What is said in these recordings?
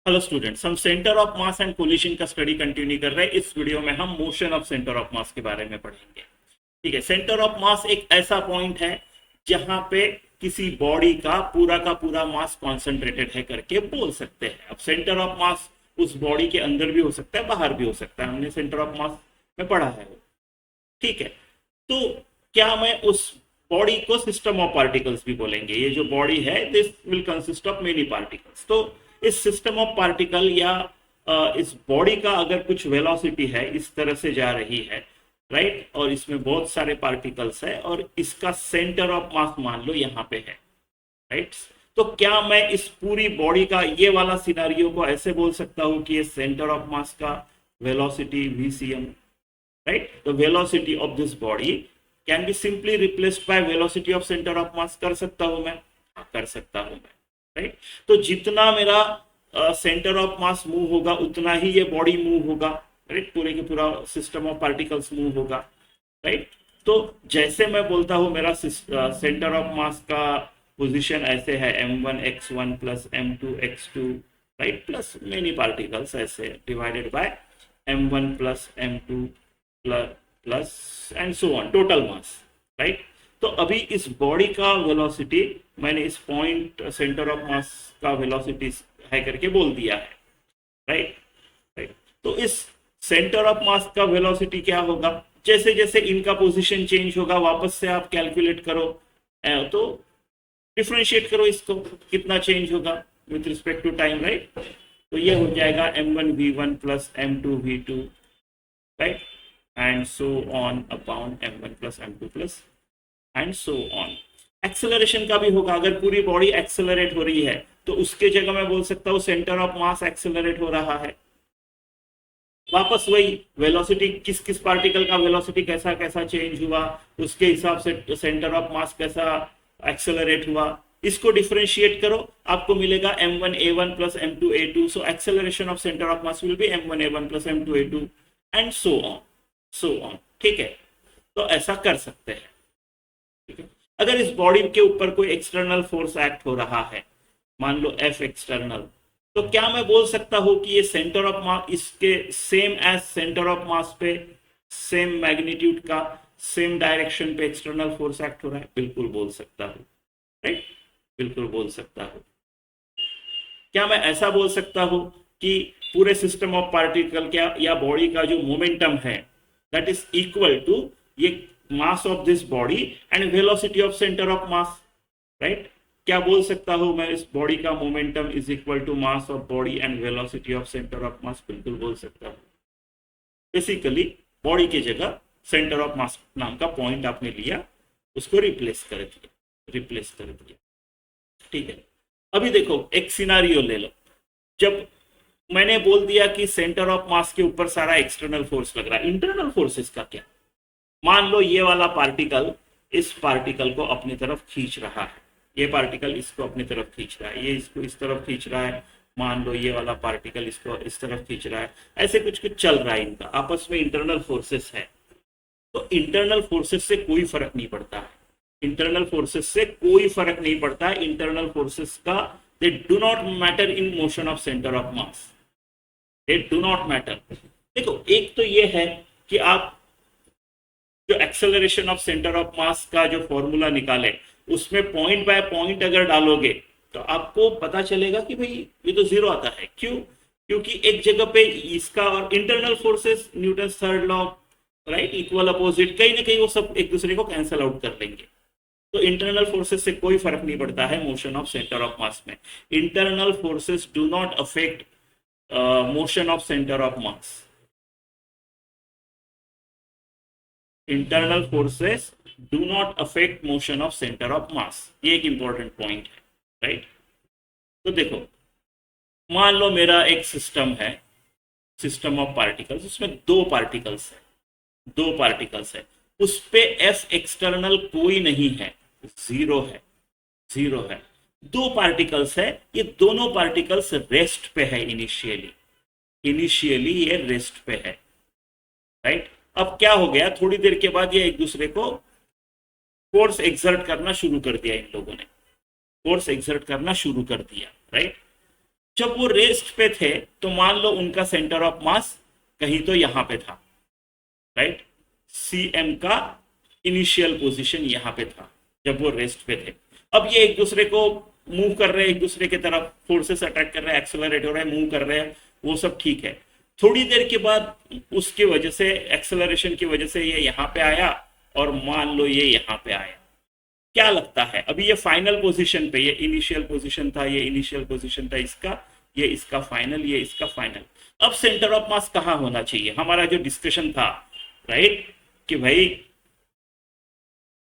Hello students, हम centre of mass and collision का study continue कर रहे हैं। इस वीडियो में हम motion of centre of mass के बारे में पढ़ेंगे। ठीक है, सेंटर ऑफ मास एक ऐसा पॉइंट है जहां पे किसी बॉडी का पूरा मास कॉन्सेंट्रेटेड है करके बोल सकते हैं। अब सेंटर ऑफ मास उस बॉडी के अंदर भी हो सकता है, बाहर भी हो सकता है। हमने सेंटर ऑफ मास में पढ़ा है वो। ठीक है, तो क्या मैं उस बॉडी को सिस्टम ऑफ पार्टिकल्स भी बोलेंगे? ये जो बॉडी है, this will consist of many particles. तो इस सिस्टम ऑफ पार्टिकल या इस बॉडी का अगर कुछ वेलोसिटी है, इस तरह से जा रही है, राइट, और इसमें बहुत सारे पार्टिकल्स है और इसका सेंटर ऑफ मास मान लो यहाँ पे है, राइट। तो क्या मैं इस पूरी बॉडी का ये वाला सिनारियो को ऐसे बोल सकता हूँ कि ये सेंटर ऑफ मास का velocity vcm, right? The velocity of this body can be simply replaced by velocity of center of mass। कर सकता हूं मैं? हाँ, कर सकता हूं मैं, राइट। तो जितना मेरा सेंटर ऑफ मास मूव होगा उतना ही ये बॉडी मूव होगा, राइट। पूरे के पूरा सिस्टम ऑफ पार्टिकल्स मूव होगा, राइट। तो जैसे मैं बोलता हूं मेरा सेंटर ऑफ मास का पोजीशन ऐसे है m1 x1 plus m2 x2, right, plus many particles ऐसे divided by m1 plus m2 plus and so on, total mass, right. तो अभी इस बॉडी का वेलोसिटी मैंने इस पॉइंट सेंटर ऑफ मास का वेलोसिटी है करके बोल दिया है, राइट, राइट। तो इस सेंटर ऑफ मास का वेलोसिटी क्या होगा? जैसे जैसे इनका पोजीशन चेंज होगा, वापस से आप कैलकुलेट करो, तो डिफरेंशिएट करो इसको, कितना चेंज होगा with respect to time, right. तो ये हो जाएगा m1v1 plus m2v2, right, and so on upon m1 plus m2 plus and so on। Acceleration का भी होगा, अगर पूरी बॉडी एक्सेलरेट हो रही है तो उसके जगह मैं बोल सकता हूँ सेंटर ऑफ मास एक्सेलरेट हो रहा है। वापस वही वेलोसिटी, किस किस पार्टिकल का वेलोसिटी कैसा कैसा चेंज हुआ, उसके हिसाब से सेंटर ऑफ मास कैसा एक्सेलरेट हुआ, इसको डिफरेंशिएट करो, आपको मिलेगा m1a1 plus m2a2। So acceleration of centre of mass will be m1a1 plus m2a2 and so on, ठीक है। तो ऐसा कर सकते हैं, ठीक है। अगर इस बॉडी के ऊपर कोई एक्सटर्नल फोर्स एक्ट हो रहा है, मान लो F एक्सटर्नल, तो क्या मैं बोल सकता हूं कि ये सेंटर ऑफ मास इसके same as centre of mass पे सेम मैग्नीट्यूड का सेम डायरेक्शन पे एक्सटर्नल फोर्स एक्ट हो रहा है? बिल्कुल बोल सकता हूं, राइट, बिल्कुल बोल सकता हूं। क्या मैं ऐसा बोल सकता हूं कि पूरे सिस्टम ऑफ पार्टिकल क्या या बॉडी का जो मोमेंटम है that is equal to ये mass of this body and velocity of center of mass, right? क्या बोल सकता हूं मैं इस बॉडी का momentum is equal to mass of body and velocity of centre of mass? बिल्कुल बोल सकता हूं। बेसिकली बॉडी की जगह सेंटर ऑफ मास नाम का पॉइंट आपने लिया, उसको रिप्लेस कर दिया, ठीक है। अभी देखो एक सिनारियो ले लो, जब मैंने बोल दिया कि सेंटर ऑफ मास के ऊपर सारा एक्सटर्नल फोर्स लग रहा है, इंटरनल फोर्सेस का क्या? मान लो ये वाला पार्टिकल इस पार्टिकल को अपनी तरफ खींच रहा है, ये पार्टिकल इसको अपनी तरफ खींच रहा है, ये इसको इस तरफ खींच रहा है, मान लो ये वाला पार्टिकल इसको इस तरफ खींच रहा है, ऐसे कुछ कुछ चल रहा है, इनका आपस में इंटरनल फोर्सेस है। तो इंटरनल फोर्सेस से कोई फर्क नहीं पड़ता है, इंटरनल फोर्सेस से कोई फर्क नहीं पड़ता है, इंटरनल फोर्सेस का they do not matter in motion of centre of mass, they do not matter. देखो एक तो ये है कि आप जो acceleration of centre of mass का जो फॉर्मूला निकाले उसमें पॉइंट बाय पॉइंट अगर डालोगे तो आपको पता चलेगा कि भाई ये तो जीरो आता है। क्यों? क्योंकि एक जगह पे इसका और internal forces, Newton third law, right, equal opposite, कहीं ना कहीं वो सब एक दूसरे को कैंसल आउट कर लेंगे। तो इंटरनल फोर्सेस से कोई फर्क नहीं पड़ता है motion of centre of mass में। Internal forces do not affect motion of centre of mass. Internal forces do not affect motion of centre of mass, ये एक इंपॉर्टेंट पॉइंट है, राइट। तो देखो मान लो मेरा एक सिस्टम है, सिस्टम ऑफ पार्टिकल्स, उसमें दो पार्टिकल्स है, उस पे F एक्सटर्नल कोई नहीं है, जीरो है। दो पार्टिकल्स है, ये दोनों पार्टिकल्स रेस्ट पे है, इनिशियली ये रेस्ट पे है, राइट। अब क्या हो गया, थोड़ी देर के बाद ये एक दूसरे को फोर्स एक्सर्ट करना शुरू कर दिया, इन लोगों ने फोर्स एक्सर्ट करना शुरू कर दिया, राइट। जब वो रेस्ट पे थे तो मान लो उनका सेंटर ऑफ मास कहीं तो यहां पे था, राइट। सीएम का इनिशियल पोजीशन यहां पे था जब वो रेस्ट पे थे। अब ये एक दूसरे को मूव कर रहे हैं, एक दूसरे की तरफ फोर्सेस अटैक कर रहे हैं, एक्सेलरेट हो रहे हैं, मूव कर रहे हैं, वो सब ठीक है। थोड़ी देर के बाद उसकी वजह से, एक्सेलरेशन की वजह से ये यहाँ पे आया और मान लो ये यहाँ पे आया। क्या लगता है अभी ये फाइनल पोजीशन पे, ये इनिशियल पोजीशन था, ये इनिशियल पोजीशन था इसका, ये इसका फाइनल, ये इसका फाइनल। अब सेंटर ऑफ मास कहाँ होना चाहिए? हमारा जो डिस्कशन था, राइट, कि भाई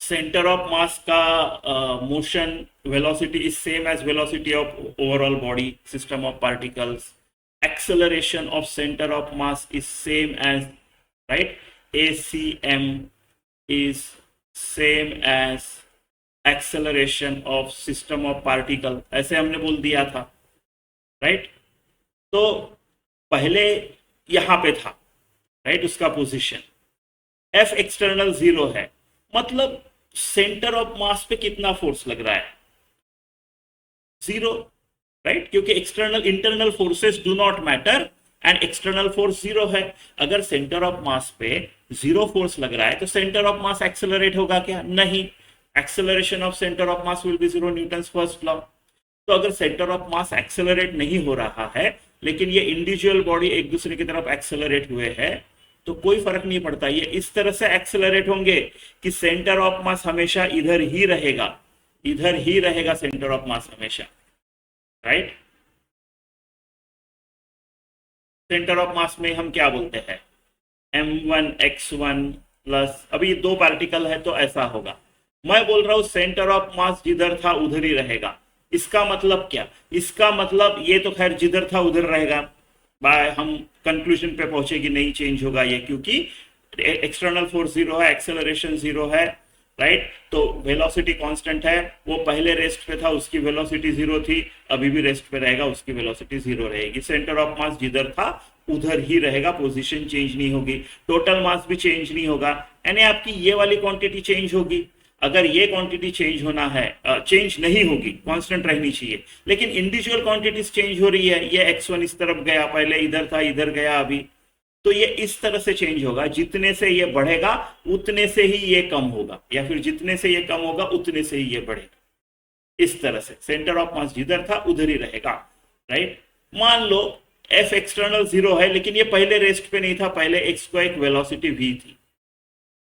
सेंटर ऑफ मास का motion velocity is same as velocity of overall body system of particles, acceleration of center of mass is same as, right, ACM is same as acceleration of system of particle, ऐसे हमने बोल दिया था, right. तो पहले यहां पे था, राइट, उसका पोजीशन F एक्सटर्नल 0 है, मतलब सेंटर ऑफ मास पे कितना फोर्स लग रहा है? 0, राइट, क्योंकि external internal forces do not matter and external force 0 है। अगर सेंटर ऑफ मास पे 0 फोर्स लग रहा है तो सेंटर ऑफ मास एक्सेलरेट होगा क्या? नहीं, acceleration of centre of mass will be 0, Newton's first law. तो अगर सेंटर ऑफ मास एक्सेलरेट नहीं हो रहा है लेकिन ये इंडिविजुअल बॉडी एक दूसरे की तरफ एक्सेलरेट हुए हैं तो कोई फर्क नहीं पड़ता, ये इस तरह से एक्सेलरेट होंगे कि सेंटर ऑफ मास हमेशा इधर ही रहेगा, इधर ही रहेगा सेंटर ऑफ मास हमेशा, राइट। सेंटर ऑफ मास में हम क्या बोलते हैं? m1 x1 प्लस, अभी 2 पार्टिकल है तो ऐसा होगा। मैं बोल रहा हूं सेंटर ऑफ मास जिधर था उधर ही रहेगा। इसका मतलब क्या? इसका मतलब ये तो खैर जिधर था उधर रहेगा, बाय हम कंक्लूजन पे पहुंचे कि नहीं चेंज होगा ये, क्योंकि एक्सटर्नल फोर्स 0 है, एक्सेलरेशन 0 है, राइट। तो वेलोसिटी कांस्टेंट है, वो पहले रेस्ट पे था उसकी वेलोसिटी 0 थी, अभी भी रेस्ट पे रहेगा उसकी वेलोसिटी 0 रहेगी। सेंटर ऑफ मास जिधर था उधर ही रहेगा, पोजीशन चेंज नहीं होगी, टोटल मास भी चेंज नहीं होगा, यानी आपकी ये वाली क्वांटिटी चेंज होगी। अगर ये क्वांटिटी चेंज होना है, चेंज नहीं होगी, कांस्टेंट रहनी चाहिए, लेकिन इंडिविजुअल क्वांटिटीज चेंज हो रही है। ये x1 इस तरफ गया, पहले इधर था, इधर गया अभी, तो ये इस तरह से चेंज होगा। जितने से ये बढ़ेगा उतने से ही ये कम होगा, या फिर जितने से ये कम होगा उतने से ही ये बढ़ेगा। इस तरह से सेंटर ऑफ मास जिधर था उधर ही रहेगा, राइट। मान लो F एक्सटर्नल 0 है लेकिन ये पहले रेस्ट पे नहीं था, पहले x को एक वेलोसिटी v थी।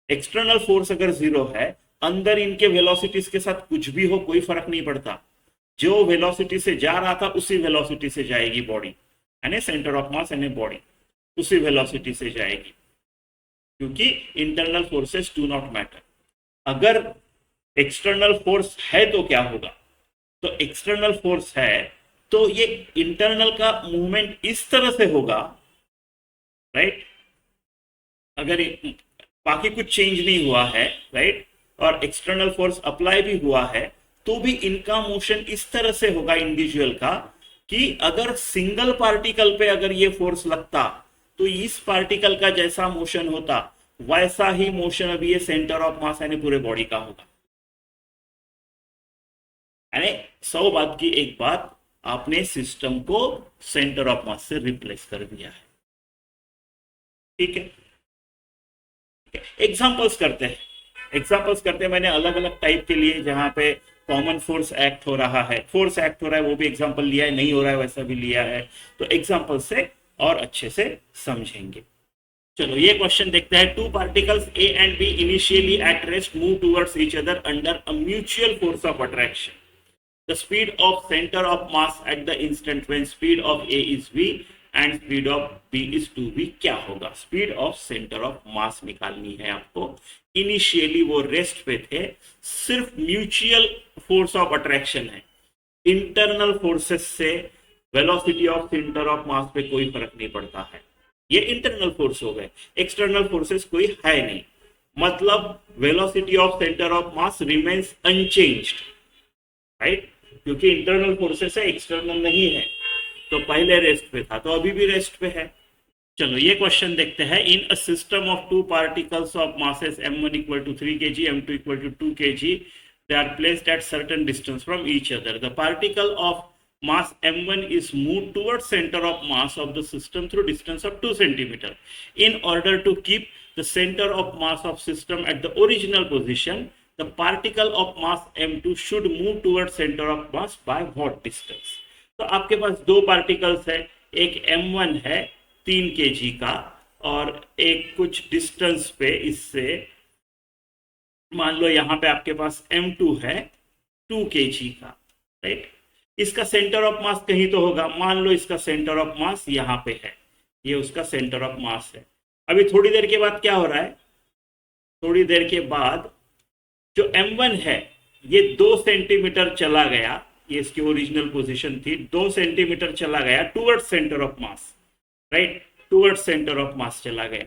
एक्सटर्नल फोर्स अगर 0 है, अंदर इनके वेलोसिटीज के साथ कुछ भी हो कोई फर्क नहीं पड़ता, जो वेलोसिटी से जा रहा था उसी वेलोसिटी से जाएगी बॉडी, यानी सेंटर ऑफ मास यानी बॉडी उसी वेलोसिटी से जाएगी, क्योंकि internal forces do not matter. अगर एक्सटर्नल फोर्स है तो क्या होगा? तो एक्सटर्नल फोर्स है तो ये इंटरनल का मूवमेंट इस तरह से होगा, राइट। अगर बाकी कुछ चेंज नहीं हुआ है, राइट, और एक्सटर्नल फोर्स अप्लाई भी हुआ है तो भी इनका मोशन इस तरह से होगा इंडिविजुअल का, कि अगर सिंगल पार्टिकल पे अगर ये फोर्स लगता तो इस पार्टिकल का जैसा मोशन होता वैसा ही मोशन अभी ये सेंटर ऑफ मास यानी पूरे बॉडी का होगा। यानी 100 बात की एक बात, आपने सिस्टम को सेंटर ऑफ मास से रिप्लेस कर दिया है, ठीक है। एग्जांपल्स करते हैं, मैंने अलग अलग टाइप के लिए जहां पे कॉमन फोर्स एक्ट हो रहा है, वो भी एग्जांपल लिया है, नहीं हो रहा है वैसा भी लिया है, तो एग्जांपल से और अच्छे से समझेंगे। चलो ये क्वेश्चन देखते हैं। 2 particles A and B initially at rest move towards each other under a mutual force of attraction. The speed of center of mass at the instant when speed of A is v and speed of B is 2v क्या होगा? Speed of centre of मास निकालनी है आपको। Initially वो rest पे थे, सिर्फ mutual force of attraction है, इंटरनल फोर्सेस से velocity of centre of mass पे कोई फर्क नहीं पड़ता है। ये इंटरनल फोर्स हो गए, एक्सटर्नल फोर्सेस कोई है नहीं, मतलब velocity of centre of mass remains unchanged, right, क्योंकि इंटरनल फोर्सेस है, एक्सटर्नल नहीं है। तो पहले रेस्ट पे था तो अभी भी रेस्ट पे है। चलो ये क्वेश्चन देखते हैं। In a system of 2 particles of masses m1 equal to 3 kg, m2 equal to 2 kg, they are placed at certain distance from each other. The particle of mass m1 is moved towards center of mass of the system through distance of 2 centimeter. In order to keep the center of mass of system at the original position, the particle of mass m2 should move towards center of mass by what distance? तो आपके पास दो particles है, एक m1 है 3 kg का और एक कुछ डिस्टेंस पे इससे मान लो यहाँ पे आपके पास m2 है 2 kg का, राइट। इसका सेंटर ऑफ मास कहीं तो होगा, मान लो इसका सेंटर ऑफ मास यहाँ पे है, ये उसका सेंटर ऑफ मास है। अभी थोड़ी देर के बाद क्या हो रहा है, थोड़ी देर के बाद जो m1 है ये 2 सेंटीमीटर चला गया, ये इसकी ओरिजिनल पोजीशन थी, 2 सेंटीमीटर चला गया toward centre of mass, right, toward centre of मास चला गया।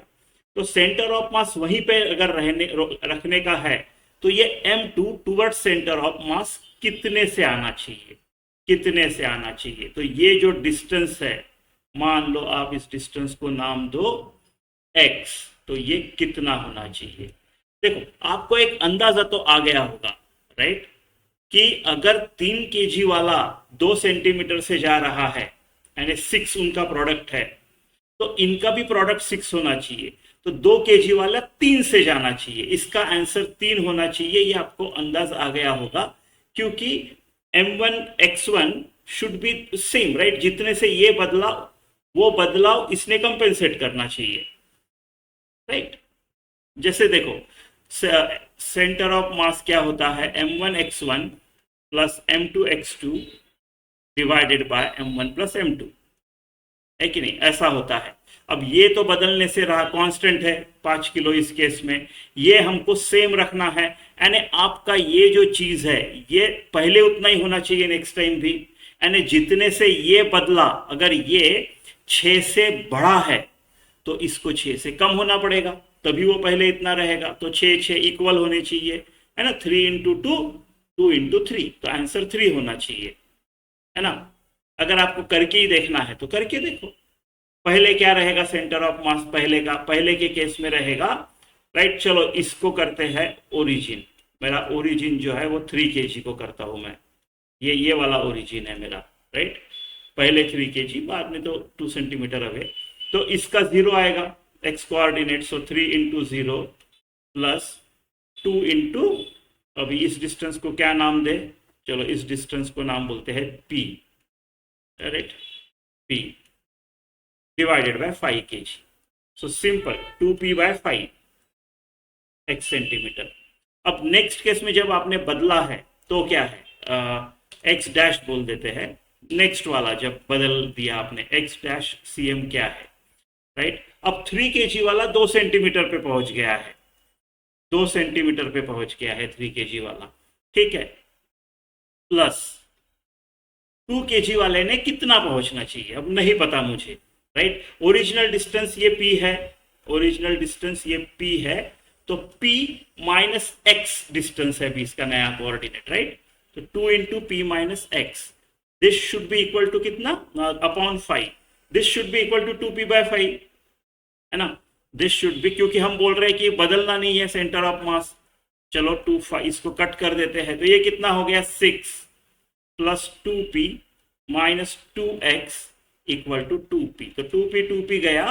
तो सेंटर ऑफ मास वहीं पे अगर रखने का है तो ये m2 टूवर्ड सेंटर ऑफ मास कितने से आना चाहिए, कितने से आना चाहिए? तो ये जो डिस्टेंस है, मान लो आप इस डिस्टेंस को नाम दो x, तो ये कितना होना चाहिए? देखो आपको एक अंदाजा तो आ गया होगा, राइट, कि अगर 3 kg वाला 2 सेंटीमीटर से जा रहा है यानी 6 उनका प्रोडक्ट है, तो इनका भी प्रोडक्ट 6 होना चाहिए, तो 2 kg वाला 3 से जाना चाहिए, इसका आंसर 3 होना चाहिए। ये आपको अंदाज आ गया होगा क्योंकि m1 x1 should be same, right, जितने से ये बदला वो बदलाव इसने कंपेंसेट करना चाहिए, राइट। जैसे देखो सेंटर ऑफ मास क्या होता है, m1 x1 plus m2 x2 divided by m1 plus m2, है कि नहीं, ऐसा होता है। अब ये तो बदलने से रहा, कांस्टेंट है 5 किलो इस केस में, ये हमको सेम रखना है, यानी आपका ये जो चीज है ये पहले उतना ही होना चाहिए नेक्स्ट टाइम भी, यानी जितने से ये बदला, अगर ये 6 से बड़ा है तो इसको 6 से कम होना पड़ेगा, तभी वो पहले इतना रहेगा। तो 6 इक्वल होने चाहिए, है ना, 3 इंटू 2 2 इंटू 3, तो आंसर 3 होना चाहिए, है ना। अगर आपको करके ही देखना है तो करके देखो, पहले क्या रहेगा सेंटर ऑफ मास, पहले के केस में रहेगा, राइट। चलो इसको करते हैं ओरिजिन, मेरा ओरिजिन जो है वो 3 kg को करता हूं मैं, ये वाला ओरिजिन है मेरा, राइट, पहले 3 kg, बाद में तो 2 सेंटीमीटर अवे, तो इसका 0 आएगा x कोऑर्डिनेट, सो 3 इंटू 0 प्लस 2 इंटू, अभी इस डिस्टेंस को क्या नाम दे, चलो इस डिस्टेंस को नाम बोलते हैं p, right, p divided by 5 kg, so simple 2p by 5 x centimetre. अब नेक्स्ट केस में जब आपने बदला है तो क्या है, x डैश बोल देते हैं, नेक्स्ट वाला जब बदल दिया आपने, x डैश cm क्या है, राइट। अब 3 kg वाला 2 सेंटीमीटर पे पहुंच गया है, 2 सेंटीमीटर पे पहुंच गया है 3 kg वाला, ठीक है, प्लस 2 kg वाले ने कितना पहुंचना चाहिए, अब नहीं पता मुझे, राइट। ओरिजिनल डिस्टेंस ये p है, ओरिजिनल डिस्टेंस ये p है, तो p माइनस x डिस्टेंस है, भी इसका नया कोऑर्डिनेट, राइट, तो 2 into p minus x, this should be equal to कितना, upon 5, this should be equal to 2p by 5, है ना, दिस शुड बी, क्योंकि हम बोल रहे हैं कि बदलना नहीं है सेंटर ऑफ मास, चलो 2 5 इसको कट कर देते हैं, तो ये कितना हो गया 6 plus 2p minus 2x equal to 2p, तो 2p गया,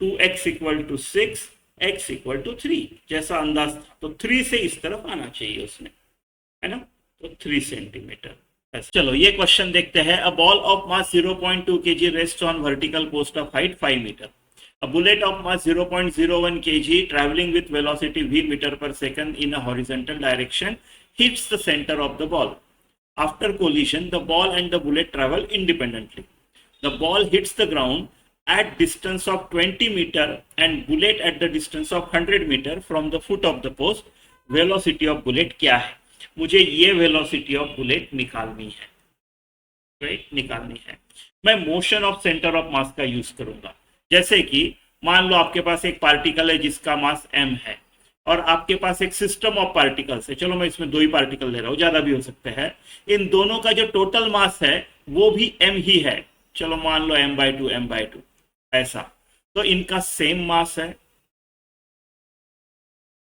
2x equal to 6, x equal to 3, जैसा अंदाज था, तो 3 से इस तरफ आना चाहिए उसने, है ना, तो 3 सेंटीमीटर। चलो ये क्वेश्चन देखते हैं, a ball of mass 0.2 kg rest on vertical post of height 5 metre, a bullet of mass 0.01 kg traveling with velocity v meter per second in a horizontal direction hits the center of the ball. After collision, the ball and the bullet travel independently. The ball hits the ground at distance of 20 meter and bullet at the distance of 100 meter from the foot of the post. Velocity of bullet क्या है? मुझे ये velocity of bullet निकालनी है, right, निकालनी है। मैं motion of centre of mass का यूज करूंगा, जैसे कि मान लो आपके पास एक पार्टिकल है जिसका मास m है और आपके पास एक सिस्टम ऑफ पार्टिकल्स है, चलो मैं इसमें 2 ही पार्टिकल ले रहा हूं, ज्यादा भी हो सकते हैं, इन दोनों का जो टोटल मास है वो भी m ही है, चलो मान लो m/2 ऐसा, तो इनका सेम मास है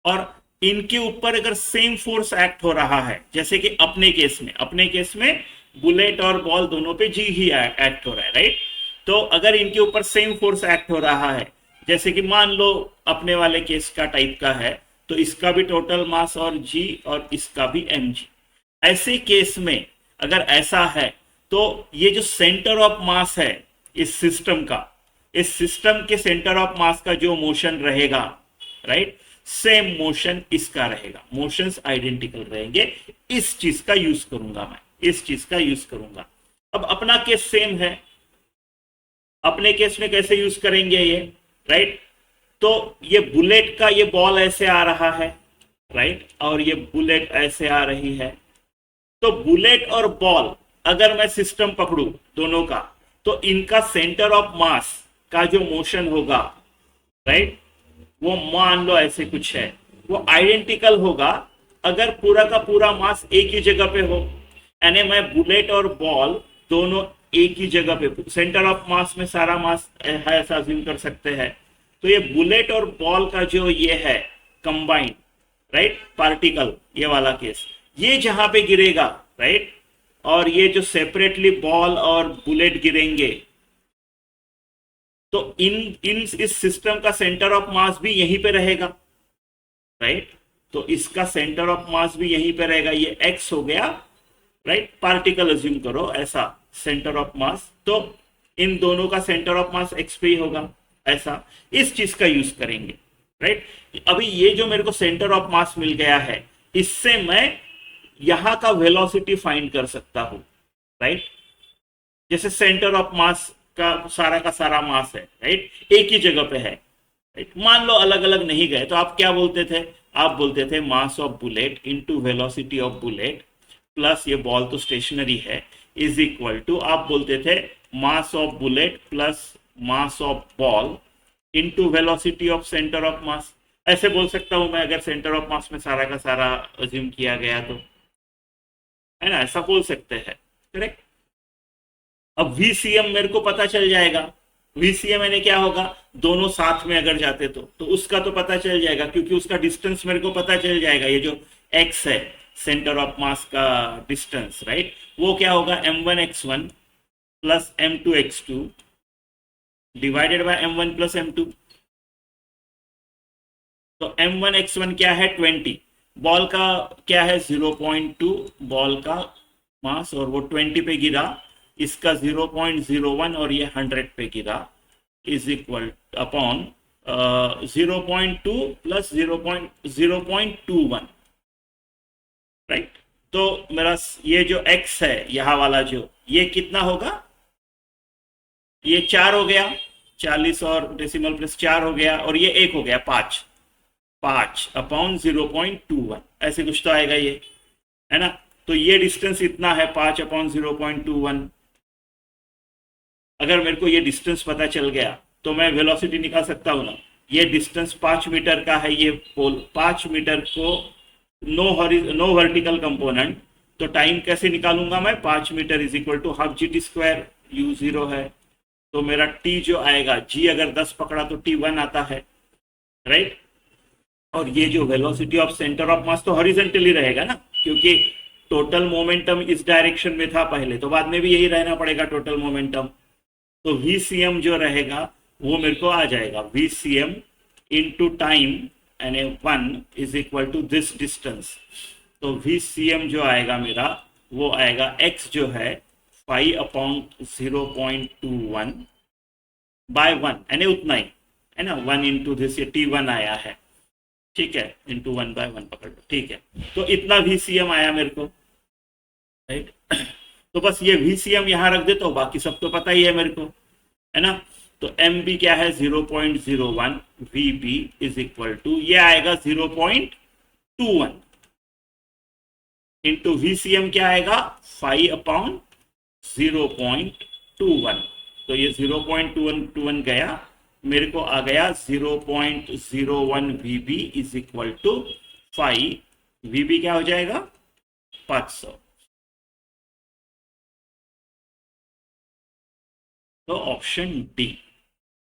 और इनके ऊपर अगर सेम फोर्स एक्ट हो रहा है, जैसे कि अपने केस में बुलेट और बॉल दोनों पे जी ही एक्ट हो रहा है, राइट। तो अगर इनके ऊपर सेम फोर्स एक्ट हो रहा है, जैसे कि मान लो अपने वाले केस का टाइप का है, तो इसका भी टोटल मास और जी और इसका भी एम जी। ऐसे केस में अगर ऐसा है तो ये जो सेंटर ऑफ मास है इस सिस्टम का, इस सिस्टम के सेंटर ऑफ मास का जो मोशन रहेगा, राइट, सेम मोशन इसका रहेगा, मोशंस आइडेंटिकल रहेंगे। इस चीज का यूज करूंगा मैं, इस चीज का यूज करूंगा। अब अपना केस सेम है, अपने केस में कैसे यूज करेंगे ये, राइट। तो ये बुलेट का ये बॉल ऐसे आ रहा है, राइट, और ये बुलेट ऐसे आ रही है। तो बुलेट और बॉल अगर मैं सिस्टम पकड़ू दोनों का, तो इनका सेंटर ऑफ मास का जो मोशन होगा, राइट, वो मान लो ऐसे कुछ है, वो आइडेंटिकल होगा अगर पूरा का पूरा मास एक ही जगह पे हो। यानी मैं बुलेट और बॉल दोनों एक ही जगह पे, सेंटर ऑफ मास में सारा मास है ऐसा अज्यूम कर सकते हैं। तो ये बुलेट और बॉल का जो ये है कंबाइंड, राइट, पार्टिकल, ये वाला केस, ये जहां पे गिरेगा, राइट, और ये जो सेपरेटली बॉल और बुलेट गिरेंगे, तो इन इन इस सिस्टम का सेंटर ऑफ मास भी यहीं पे रहेगा, राइट। तो इसका सेंटर ऑफ मास भी यहीं पे रहेगा, ये एक्स हो गया, राइट, पार्टिकल अज्यूम करो ऐसा सेंटर ऑफ मास, तो इन दोनों का सेंटर ऑफ मास एक्स पे ही होगा, ऐसा इस चीज का यूज करेंगे, राइट। अभी ये जो मेरे को सेंटर ऑफ मास मिल गया है, इससे मैं यहां का वेलोसिटी फाइंड कर सकता हूं, राइट। जैसे सेंटर ऑफ मास का सारा मास है, राइट, एक ही जगह पे है, राइट। मान लो अलग अलग नहीं गए, तो आप क्या बोलते थे, आप बोलते थे mass of bullet into velocity of bullet plus ये बॉल तो स्टेशनरी है, इज इक्वल टू आप बोलते थे mass of bullet plus mass of ball into velocity of centre of मास। ऐसे बोल सकता हूं मैं अगर सेंटर ऑफ मास में सारा का सारा अज्यूम किया गया तो, है ना, ऐसा बोल सकते हैं, करेक्ट। अब VCM मेरे को पता चल जाएगा, VCM यानी क्या होगा, दोनों साथ में अगर जाते तो उसका तो पता चल जाएगा, क्योंकि उसका डिस्टेंस मेरे को पता चल जाएगा। ये जो x है सेंटर ऑफ मास का डिस्टेंस, राइट, वो क्या होगा m1x1 plus m2x2 divided by m1 plus m2। तो m1x1 क्या है 20, बॉल का क्या है 0.2, बॉल का मास, और वो 20 पे गिरा, इसका 0.01 और ये 100 पे गिरा, is equal upon 0.2 plus 0.21, right. तो मेरा ये जो x है यहां वाला जो, ये कितना होगा, ये 4 हो गया, 40 और डेसिमल प्लस 4 हो गया, और ये 1 हो गया 5 अपॉन 0.21, ऐसे कुछ तो आएगा ये, है ना। तो ये डिस्टेंस इतना है 5 अपॉन 0.21। अगर मेरे को ये डिस्टेंस पता चल गया तो मैं वेलोसिटी निकाल सकता हूं ना। ये डिस्टेंस 5 मीटर का है, ये पोल 5 मीटर को नो वर्टिकल कंपोनेंट, तो टाइम कैसे निकालूंगा मैं, 5 metre is equal to half G T square, U 0 है, तो मेरा टी जो आएगा, जी अगर 10 पकड़ा तो टी 1 आता है, राइट। और ये जो वेलोसिटी ऑफ सेंटर ऑफ मास तो हॉरिजॉन्टली रहेगा ना, क्योंकि टोटल मोमेंटम इस डायरेक्शन में था पहले, तो बाद में भी यही रहना पड़ेगा टोटल मोमेंटम। तो VCM जो रहेगा वो मेरे को आ जाएगा, VCM इंटू टाइम यानी 1 is equal to this distance. तो VCM जो आएगा मेरा, वो आएगा x जो है 5 अपॉन 0.21 बाय 1, यानी उतना ही है ना, 1 इंटू दिस, ये T1 आया है, ठीक है, इंटू 1 बाय 1 पकड़ लो, ठीक है। तो इतना VCM आया मेरे को, राइट। तो बस ये VCM यहां रख देता हूं, बाकी सब तो पता ही है मेरे को, है ना। तो MB क्या है 0.01, VB इज इक्वल टू ये आएगा 0.21 इंटू VCM क्या आएगा 5 अपॉन 0.21। तो ये 0.21 गया, मेरे को आ गया 0.01 VB is equal to 5, VB क्या हो जाएगा 500। तो ऑप्शन डी,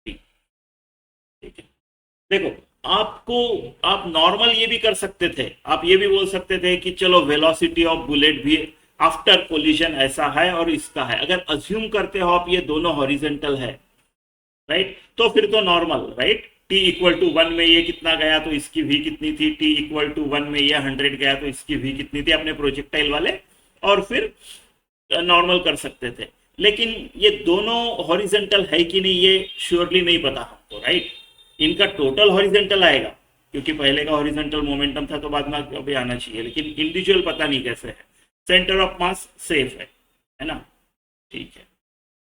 ठीक है। देखो, आपको आप नॉर्मल ये भी कर सकते थे, आप ये भी बोल सकते थे कि चलो वेलोसिटी ऑफ बुलेट भी आफ्टर कोलिजन ऐसा है और इसका है। अगर अज्यूम करते हो आप ये दोनों हॉरिजेंटल है, राइट, तो फिर तो normal, right, t equal to 1 में ये कितना गया तो इसकी भी कितनी थी, t इक्वल टू 1 में ये 100 गया तो इसकी भी कितनी थी, अपने प्रोजेक्टाइल वाले, और फिर नॉर्मल कर सकते थे। लेकिन ये दोनों हॉरिजेंटल है कि नहीं ये श्योरली नहीं पता हमको, राइट। इनका टोटल हॉरिजेंटल आएगा क्योंकि पहले का हॉरिजेंटल मोमेंटम था तो बाद में अभी आना चाहिए, लेकिन इंडिविजुअल पता नहीं कैसे है। सेंटर ऑफ मास सेफ है ना, ठीक है।